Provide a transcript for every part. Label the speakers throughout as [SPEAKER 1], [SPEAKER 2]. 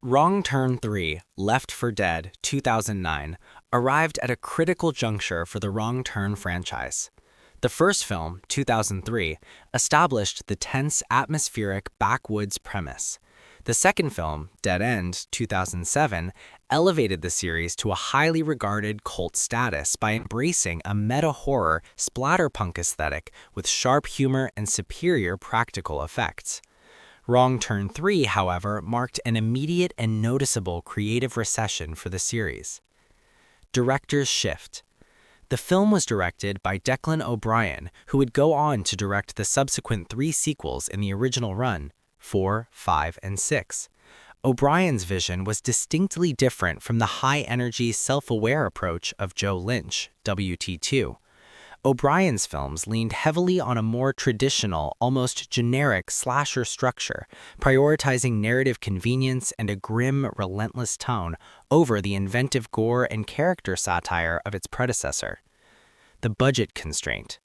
[SPEAKER 1] Wrong Turn 3, Left for Dead, 2009, arrived at a critical juncture for the Wrong Turn franchise. The first film, 2003, established the tense, atmospheric backwoods premise. The second film, Dead End, 2007, elevated the series to a highly regarded cult status by embracing a meta-horror splatterpunk aesthetic with sharp humor and superior practical effects. Wrong Turn 3, however, marked an immediate and noticeable creative recession for the series. Director's shift. The film was directed by Declan O'Brien, who would go on to direct the subsequent 3 sequels in the original run, 4, 5, and 6. O'Brien's vision was distinctly different from the high-energy, self-aware approach of Joe Lynch, WT2. O'Brien's films leaned heavily on a more traditional, almost generic slasher structure, prioritizing narrative convenience and a grim, relentless tone over the inventive gore and character satire of its predecessor. The budget constraint.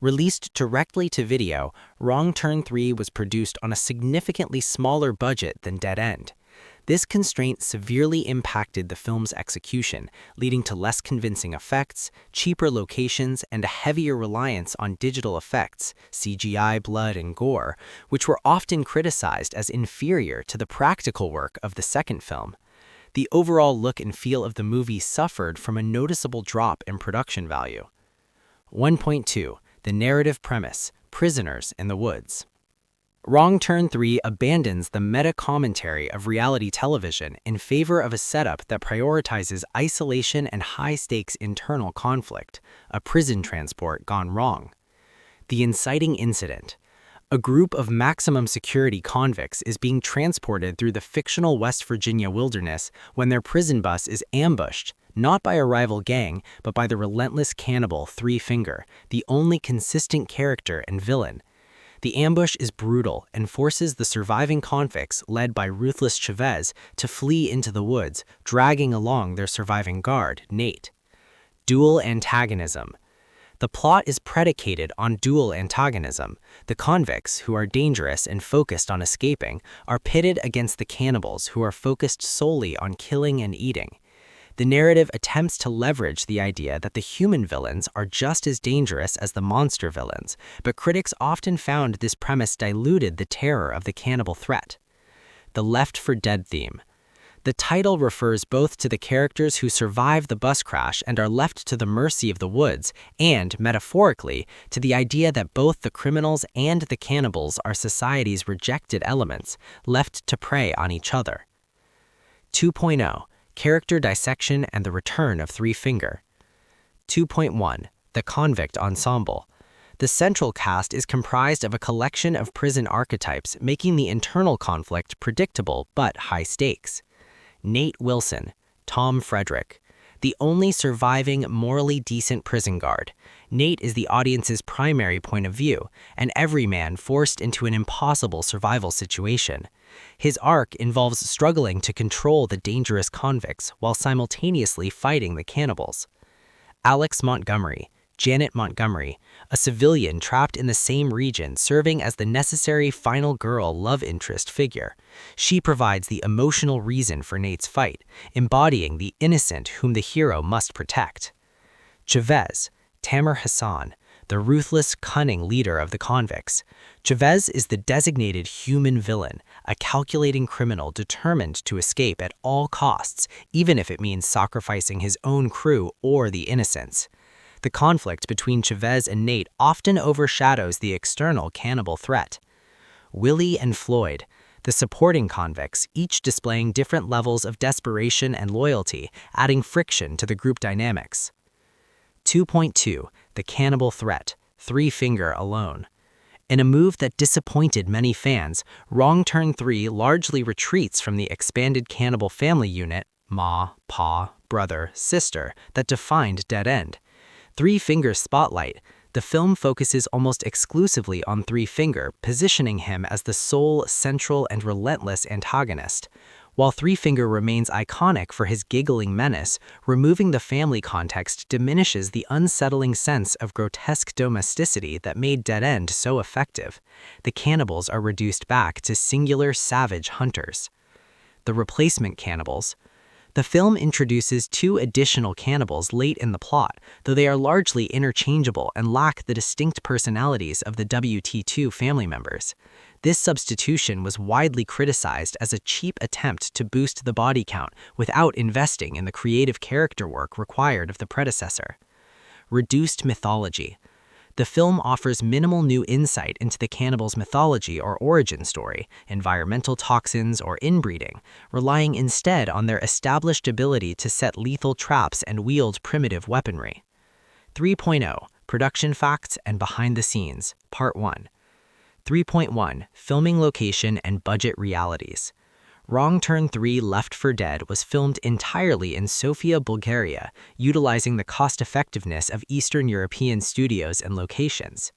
[SPEAKER 1] Released directly to video, Wrong Turn 3 was produced on a significantly smaller budget than Dead End. This constraint severely impacted the film's execution, leading to less convincing effects, cheaper locations, and a heavier reliance on digital effects, CGI, blood, and gore, which were often criticized as inferior to the practical work of the second film. The overall look and feel of the movie suffered from a noticeable drop in production value. 1.2. The narrative premise: prisoners in the woods. Wrong Turn 3 abandons the meta-commentary of reality television in favor of a setup that prioritizes isolation and high-stakes internal conflict, a prison transport gone wrong. The inciting incident. A group of maximum security convicts is being transported through the fictional West Virginia wilderness when their prison bus is ambushed, not by a rival gang, but by the relentless cannibal Three Finger, the only consistent character and villain. The ambush is brutal and forces the surviving convicts, led by ruthless Chavez, to flee into the woods, dragging along their surviving guard, Nate. Dual antagonism. The plot is predicated on dual antagonism. The convicts, who are dangerous and focused on escaping, are pitted against the cannibals, who are focused solely on killing and eating. The narrative attempts to leverage the idea that the human villains are just as dangerous as the monster villains, but critics often found this premise diluted the terror of the cannibal threat. The Left for Dead theme. The title refers both to the characters who survive the bus crash and are left to the mercy of the woods, and, metaphorically, to the idea that both the criminals and the cannibals are society's rejected elements, left to prey on each other. 2.0. Character dissection and the return of Three Finger. 2.1. The Convict Ensemble. The central cast is comprised of a collection of prison archetypes, making the internal conflict predictable but high stakes. Nate Wilson, Tom Frederick. The only surviving, morally decent prison guard, Nate is the audience's primary point of view, an everyman forced into an impossible survival situation. His arc involves struggling to control the dangerous convicts while simultaneously fighting the cannibals. Alex Montgomery, Janet Montgomery, a civilian trapped in the same region serving as the necessary final girl love interest figure. She provides the emotional reason for Nate's fight, embodying the innocent whom the hero must protect. Chavez, Tamer Hassan, the ruthless, cunning leader of the convicts. Chavez is the designated human villain, a calculating criminal determined to escape at all costs, even if it means sacrificing his own crew or the innocents. The conflict between Chavez and Nate often overshadows the external cannibal threat. Willie and Floyd, the supporting convicts, each displaying different levels of desperation and loyalty, adding friction to the group dynamics. 2.2. The Cannibal Threat, Three Finger Alone. In a move that disappointed many fans, Wrong Turn 3 largely retreats from the expanded cannibal family unit, ma, pa, brother, sister, that defined Dead End. Three Finger's spotlight. The film focuses almost exclusively on Three Finger, positioning him as the sole, central, and relentless antagonist. While Three Finger remains iconic for his giggling menace, removing the family context diminishes the unsettling sense of grotesque domesticity that made Dead End so effective. The cannibals are reduced back to singular savage hunters. The replacement cannibals. The film introduces two additional cannibals late in the plot, though they are largely interchangeable and lack the distinct personalities of the WT2 family members. This substitution was widely criticized as a cheap attempt to boost the body count without investing in the creative character work required of the predecessor. Reduced mythology. The film offers minimal new insight into the cannibals' mythology or origin story, environmental toxins, or inbreeding, relying instead on their established ability to set lethal traps and wield primitive weaponry. 3.0 Production Facts and Behind the Scenes, Part 1. 3.1 Filming Location and Budget Realities. Wrong Turn 3: Left for Dead was filmed entirely in Sofia, Bulgaria, utilizing the cost-effectiveness of Eastern European studios and locations.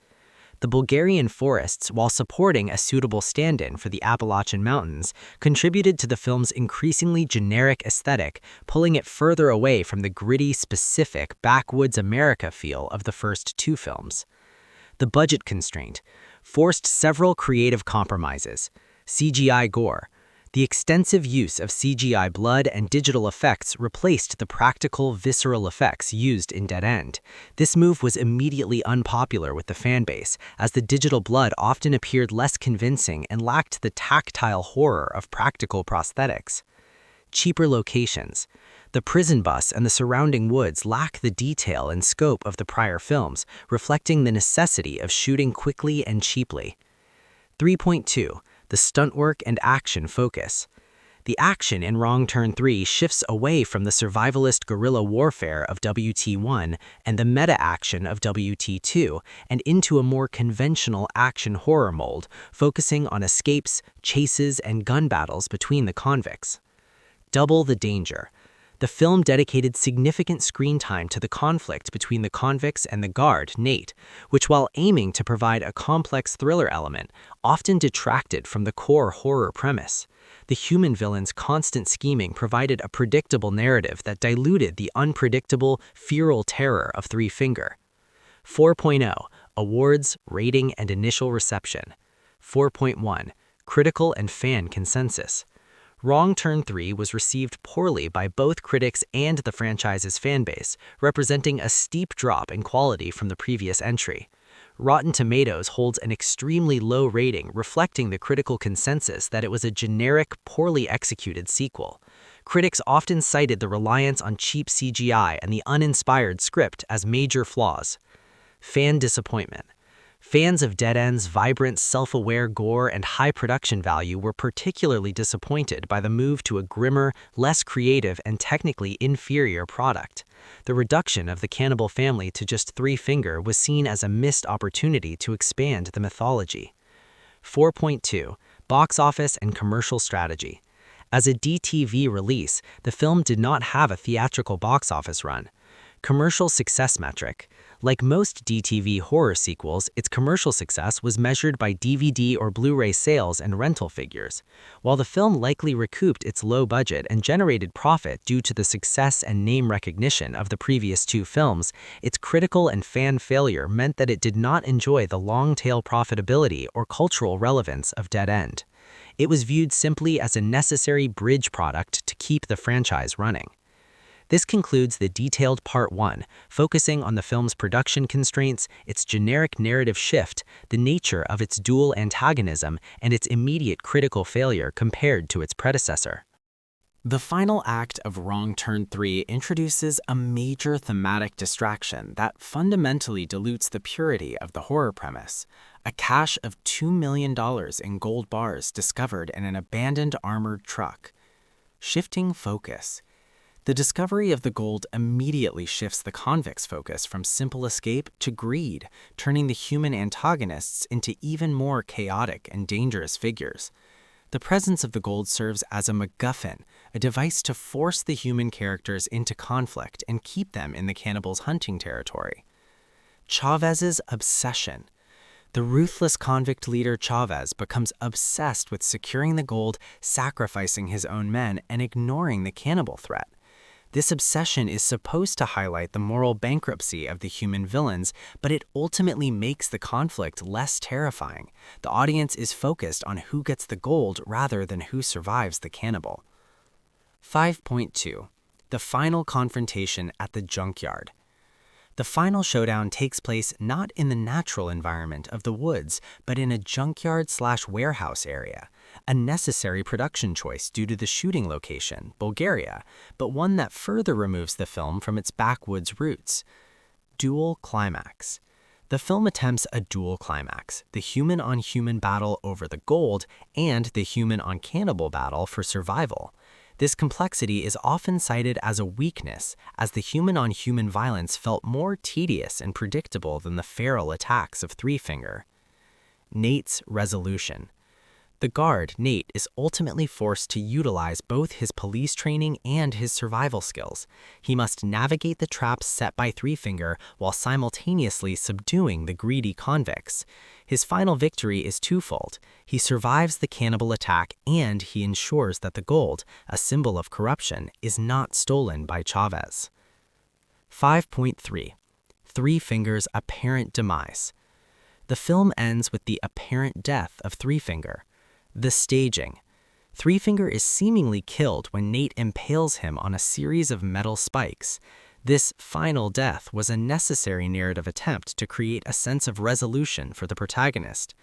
[SPEAKER 1] The Bulgarian forests, while supporting a suitable stand-in for the Appalachian Mountains, contributed to the film's increasingly generic aesthetic, pulling it further away from the gritty, specific, backwoods America feel of the first two films. The budget constraint forced several creative compromises. CGI gore. The extensive use of CGI blood and digital effects replaced the practical, visceral effects used in Dead End. This move was immediately unpopular with the fanbase, as the digital blood often appeared less convincing and lacked the tactile horror of practical prosthetics. Cheaper locations. The prison bus and the surrounding woods lack the detail and scope of the prior films, reflecting the necessity of shooting quickly and cheaply. 3.2 The stunt work and action focus. The action in Wrong Turn 3 shifts away from the survivalist guerrilla warfare of WT1 and the meta-action of WT2 and into a more conventional action horror mold, focusing on escapes, chases, and gun battles between the convicts. Double the danger. The film dedicated significant screen time to the conflict between the convicts and the guard, Nate, which, while aiming to provide a complex thriller element, often detracted from the core horror premise. The human villain's constant scheming provided a predictable narrative that diluted the unpredictable, feral terror of Three Finger. 4.0 Awards, Rating, and Initial Reception. 4.1 Critical and Fan Consensus. Wrong Turn 3 was received poorly by both critics and the franchise's fanbase, representing a steep drop in quality from the previous entry. Rotten Tomatoes holds an extremely low rating, reflecting the critical consensus that it was a generic, poorly executed sequel. Critics often cited the reliance on cheap CGI and the uninspired script as major flaws. Fan disappointment. Fans of Dead End's vibrant, self-aware gore and high production value were particularly disappointed by the move to a grimmer, less creative, and technically inferior product. The reduction of the cannibal family to just Three Finger was seen as a missed opportunity to expand the mythology. 4.2 Box Office and Commercial Strategy. As a DTV release, the film did not have a theatrical box office run. Commercial success metric. Like most DTV horror sequels, its commercial success was measured by DVD or Blu-ray sales and rental figures. While the film likely recouped its low budget and generated profit due to the success and name recognition of the previous two films, its critical and fan failure meant that it did not enjoy the long-tail profitability or cultural relevance of Dead End. It was viewed simply as a necessary bridge product to keep the franchise running. This concludes the detailed Part 1, focusing on the film's production constraints, its generic narrative shift, the nature of its dual antagonism, and its immediate critical failure compared to its predecessor. The final act of Wrong Turn 3 introduces a major thematic distraction that fundamentally dilutes the purity of the horror premise. A cache of $2 million in gold bars discovered in an abandoned armored truck. Shifting focus. The discovery of the gold immediately shifts the convicts' focus from simple escape to greed, turning the human antagonists into even more chaotic and dangerous figures. The presence of the gold serves as a MacGuffin, a device to force the human characters into conflict and keep them in the cannibals' hunting territory. Chavez's obsession. The ruthless convict leader Chavez becomes obsessed with securing the gold, sacrificing his own men, and ignoring the cannibal threat. This obsession is supposed to highlight the moral bankruptcy of the human villains, but it ultimately makes the conflict less terrifying. The audience is focused on who gets the gold rather than who survives the cannibal. 5.2. The final confrontation at the junkyard. The final showdown takes place not in the natural environment of the woods, but in a junkyard/warehouse area, a necessary production choice due to the shooting location, Bulgaria, but one that further removes the film from its backwoods roots. Dual climax. The film attempts a dual climax, the human-on-human battle over the gold and the human-on-cannibal battle for survival. This complexity is often cited as a weakness, as the human-on-human violence felt more tedious and predictable than the feral attacks of Three Finger. Nate's resolution. The guard, Nate, is ultimately forced to utilize both his police training and his survival skills. He must navigate the traps set by Three Finger while simultaneously subduing the greedy convicts. His final victory is twofold. He survives the cannibal attack and he ensures that the gold, a symbol of corruption, is not stolen by Chavez. 5.3. Three Finger's apparent demise. The film ends with the apparent death of Three Finger. The staging. Three Finger is seemingly killed when Nate impales him on a series of metal spikes. This final death was a necessary narrative attempt to create a sense of resolution for the protagonist.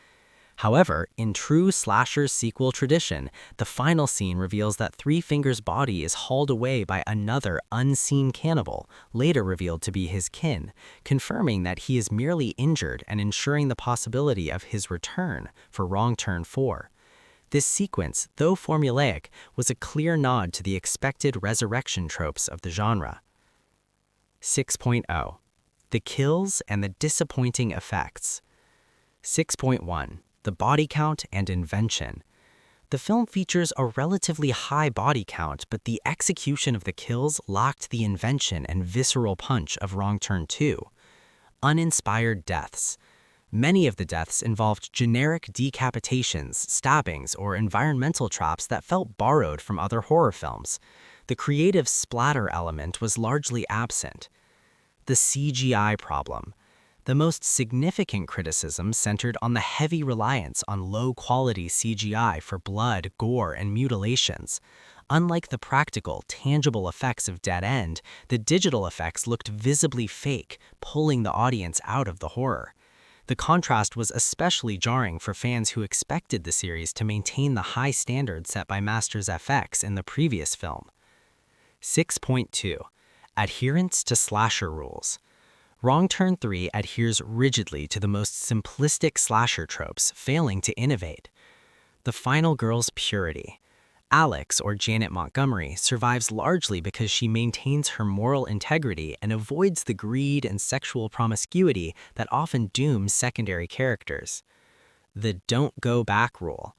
[SPEAKER 1] However, in true slasher sequel tradition, the final scene reveals that Three Finger's body is hauled away by another unseen cannibal, later revealed to be his kin, confirming that he is merely injured and ensuring the possibility of his return for Wrong Turn 4. This sequence, though formulaic, was a clear nod to the expected resurrection tropes of the genre. 6.0. The kills and the disappointing effects. 6.1. The body count and invention. The film features a relatively high body count, but the execution of the kills lacked the invention and visceral punch of Wrong Turn 2. Uninspired deaths. Many of the deaths involved generic decapitations, stabbings, or environmental traps that felt borrowed from other horror films. The creative splatter element was largely absent. The CGI problem. The most significant criticism centered on the heavy reliance on low-quality CGI for blood, gore, and mutilations. Unlike the practical, tangible effects of Dead End, the digital effects looked visibly fake, pulling the audience out of the horror. The contrast was especially jarring for fans who expected the series to maintain the high standards set by Masters FX in the previous film. 6.2. Adherence to slasher rules. Wrong Turn 3 adheres rigidly to the most simplistic slasher tropes, failing to innovate. The final girl's purity. Alex, or Janet Montgomery, survives largely because she maintains her moral integrity and avoids the greed and sexual promiscuity that often dooms secondary characters. The don't go back rule.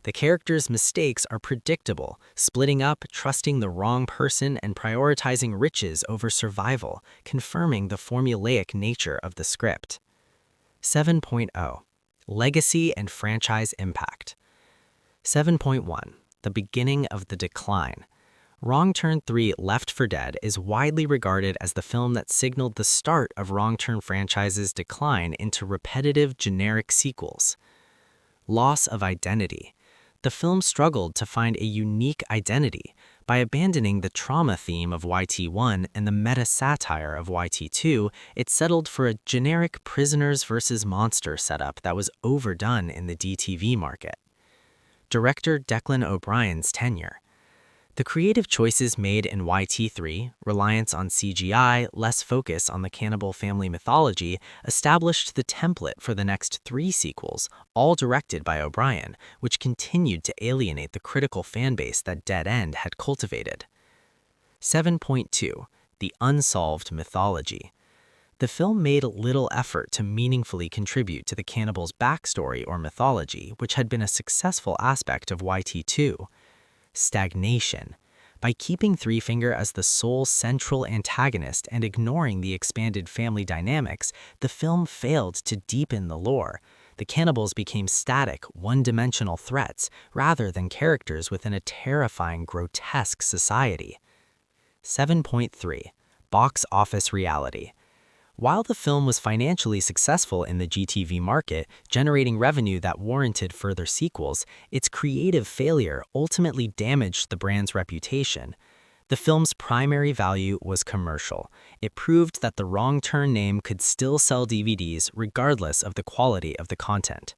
[SPEAKER 1] The characters' mistakes are predictable, splitting up, trusting the wrong person, and prioritizing riches over survival, confirming the formulaic nature of the script. 7.0. Legacy and franchise impact. 7.1. The beginning of the decline. Wrong Turn 3 Left for Dead is widely regarded as the film that signaled the start of Wrong Turn franchise's decline into repetitive, generic sequels. Loss of identity. The film struggled to find a unique identity. By abandoning the trauma theme of YT1 and the meta-satire of YT2, it settled for a generic prisoners versus monster setup that was overdone in the DTV market. Director Declan O'Brien's tenure. The creative choices made in YT3, reliance on CGI, less focus on the cannibal family mythology, established the template for the next 3 sequels, all directed by O'Brien, which continued to alienate the critical fanbase that Dead End had cultivated. 7.2. The unsolved mythology. The film made little effort to meaningfully contribute to the cannibal's backstory or mythology, which had been a successful aspect of YT2. Stagnation. By keeping Three Finger as the sole central antagonist and ignoring the expanded family dynamics, the film failed to deepen the lore. The cannibals became static, one-dimensional threats, rather than characters within a terrifying, grotesque society. 7.3. Box office reality. While the film was financially successful in the GTV market, generating revenue that warranted further sequels, its creative failure ultimately damaged the brand's reputation. The film's primary value was commercial. It proved that the Wrong Turn name could still sell DVDs regardless of the quality of the content.